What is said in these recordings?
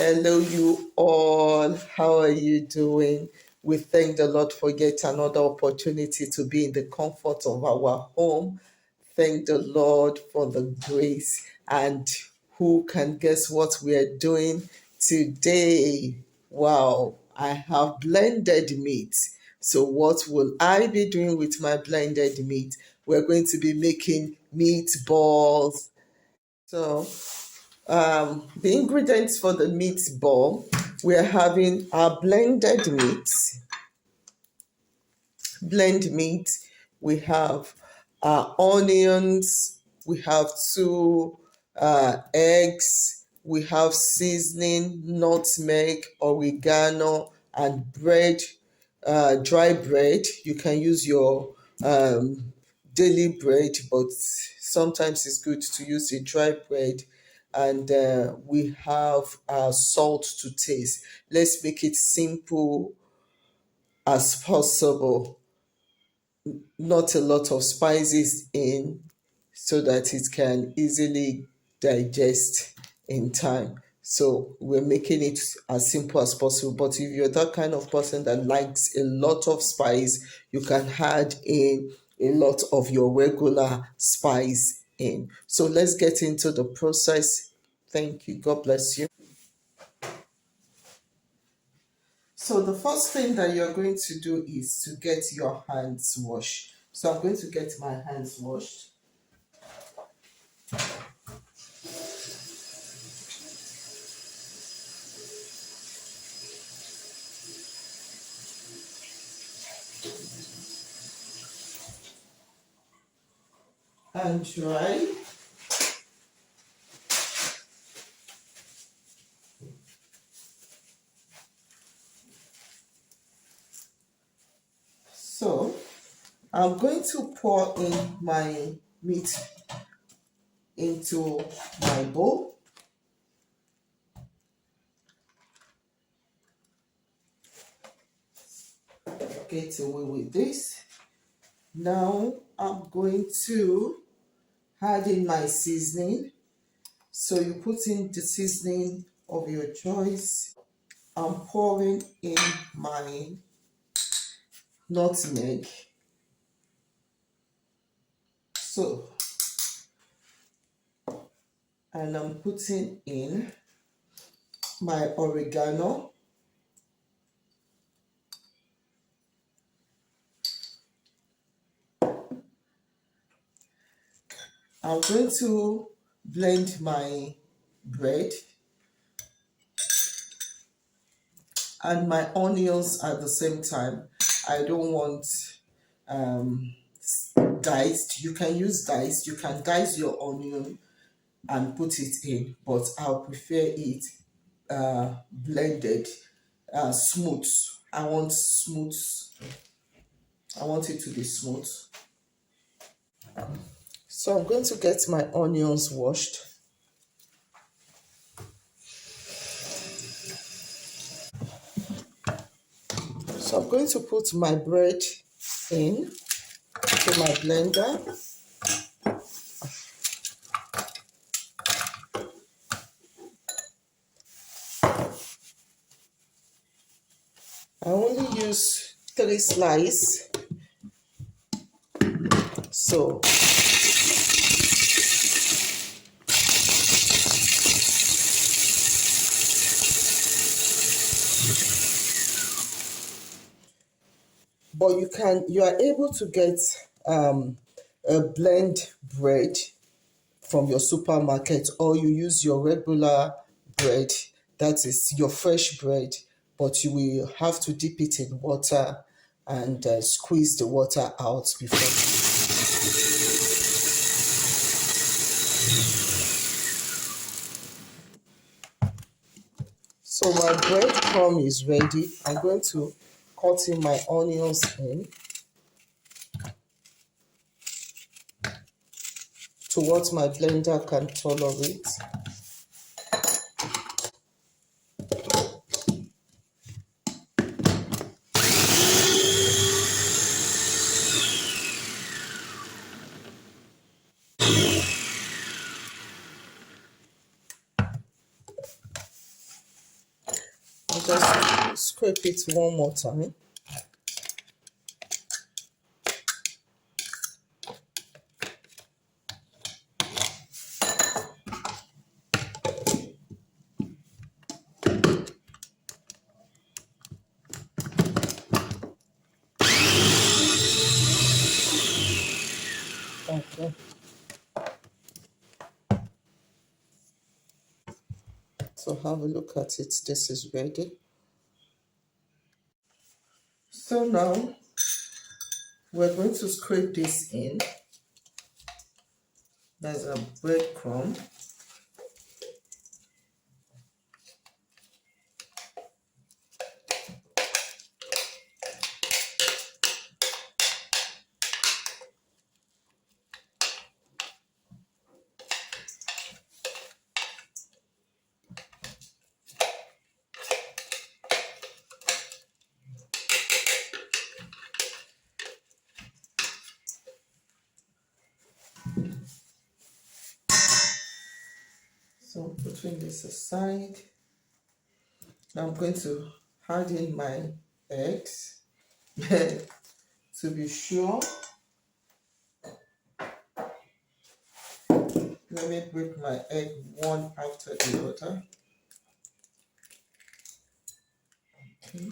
Hello, you all. How are you doing? We thank the Lord for yet another opportunity to be in the comfort of our home. Thank the Lord for the grace. And who can guess what we are doing today? Wow, I have blended meat. So, what will I be doing with my blended meat? We're going to be making meatballs. So, the ingredients for the meatball, we are having our blend meat. We have our onions. We have two eggs. We have seasoning, nutmeg, oregano, and bread, dry bread. You can use your daily bread, but sometimes it's good to use a dry bread. And we have salt to taste. Let's make it simple as possible, not a lot of spices in, so that it can easily digest in time. So we're making it as simple as possible. But if you're that kind of person that likes a lot of spice, you can add in a lot of your regular spice in. So let's get into the process. Thank you. God bless you. So the first thing that you're going to do is to get your hands washed. So I'm going to get my hands washed. And dry. So I'm going to pour in my meat into my bowl. Get away with this. Now I'm going to add in my seasoning. So you put in the seasoning of your choice. I'm pouring in my nutmeg. So, and I'm putting in my oregano. I'm going to blend my bread and my onions at the same time. I don't want um, diced. You can use diced. You can dice your onion and put it in, but I'll prefer it blended, smooth. I want smooth. I want it to be smooth. So I'm going to get my onions washed. So I'm going to put my bread in to my blender. I only use 3 slices. So but you are able to get a blend bread from your supermarket, or you use your regular bread, that is your fresh bread, but you will have to dip it in water and squeeze the water out before. So my breadcrumb is ready. I'm going to cut in my onions in to what my blender can tolerate. scrape it one more time. Okay. So have a look at it. This is ready. So now we're going to scrape this in. There's a breadcrumb. So putting this aside, now I'm going to add in my eggs. To be sure, let me break my egg one after the other. Okay.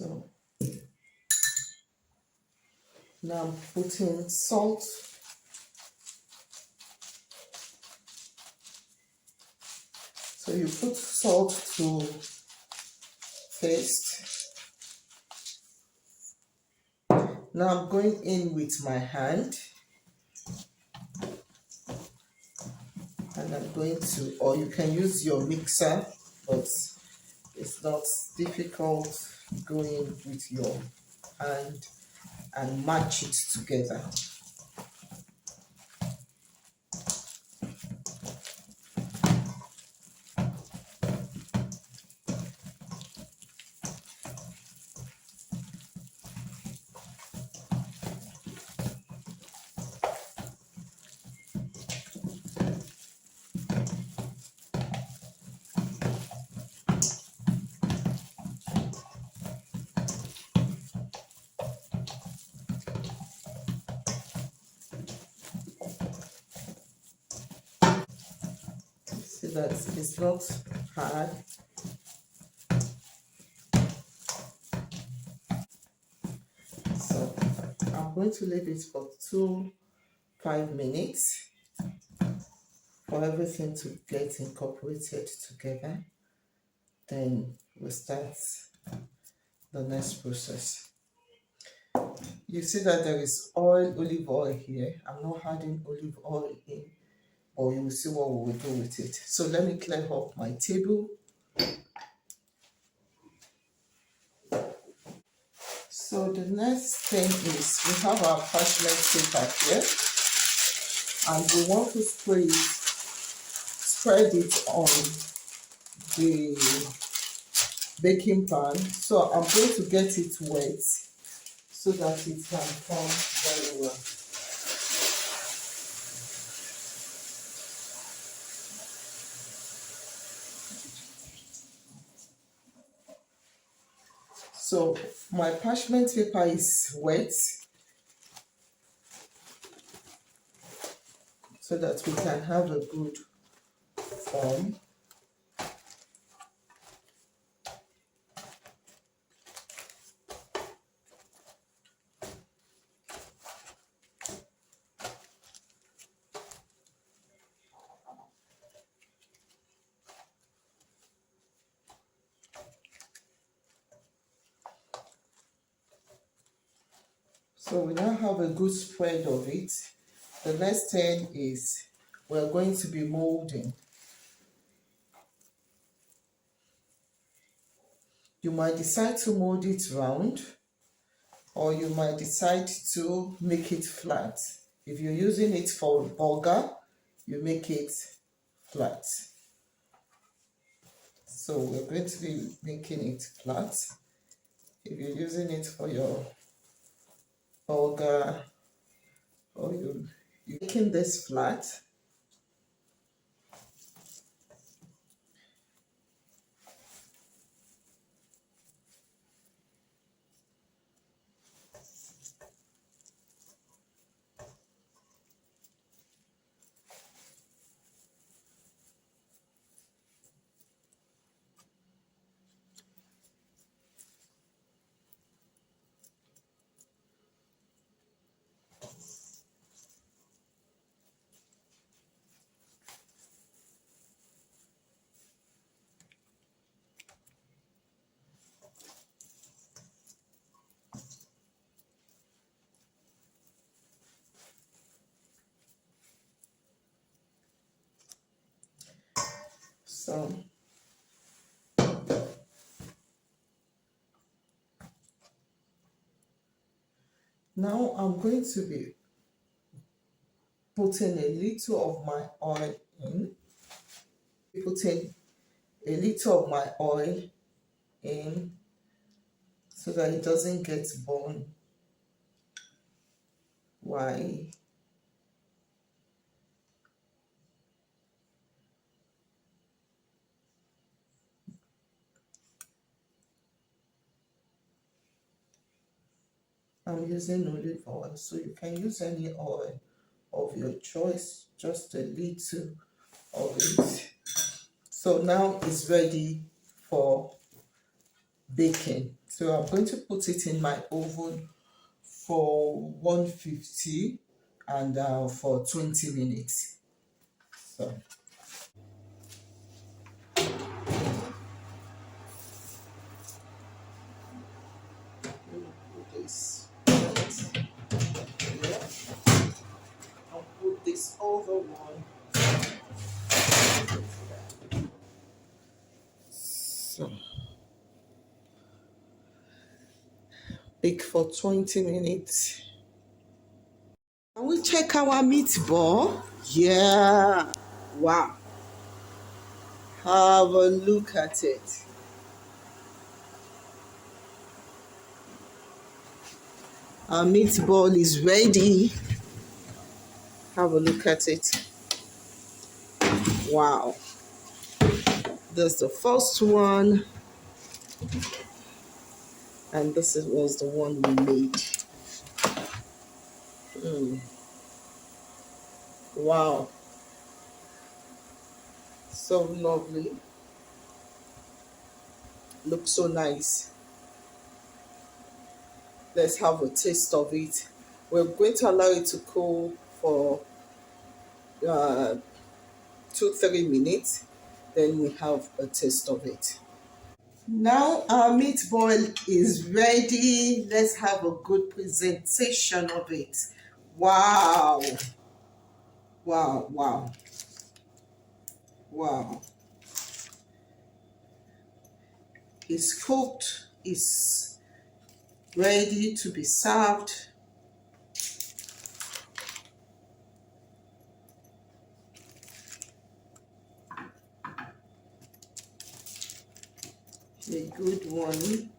So now I'm putting salt. So you put salt to taste. Now I'm going in with my hand, and I'm going to, or you can use your mixer, but it's not difficult going with your hand and match it together. See that it's not hard. So I'm going to leave it for 5 minutes for everything to get incorporated together. Then we'll start the next process. You see that there is olive oil here. I'm not adding olive oil in, or you will see what we will do with it. So let me clear up my table. So the next thing is we have our parchment paper here, and we want to spread it on the baking pan. So I'm going to get it wet so that it can form very well. So my parchment paper is wet so that we can have a good form. So we now have a good spread of it. The next thing is we're going to be molding. You might decide to mold it round, or you might decide to make it flat. If you're using it for burger, you make it flat. So we're going to be making it flat. If you're using it for your burger, or you're making this flat, so now I'm going to be putting a little of my oil in, putting a little of my oil in so that it doesn't get burned. Why? I'm using olive oil, so you can use any oil of your choice, just a little of it. So now it's ready for baking. So I'm going to put it in my oven for 150 and for 20 minutes. So put this right here. I'll put this other one. So bake for 20 minutes. Can we check our meatball? Yeah. Wow. Have a look at it. Our meatball is ready. Have a look at it. Wow. That's the first one. And was the one we made. Wow. So lovely. Looks so nice. Let's have a taste of it. We're going to allow it to cool for 2-3 minutes. Then we have a taste of it. Now our meatball is ready. Let's have a good presentation of it. Wow. Wow, wow, wow. It's cooked. It's ready to be served. A good one.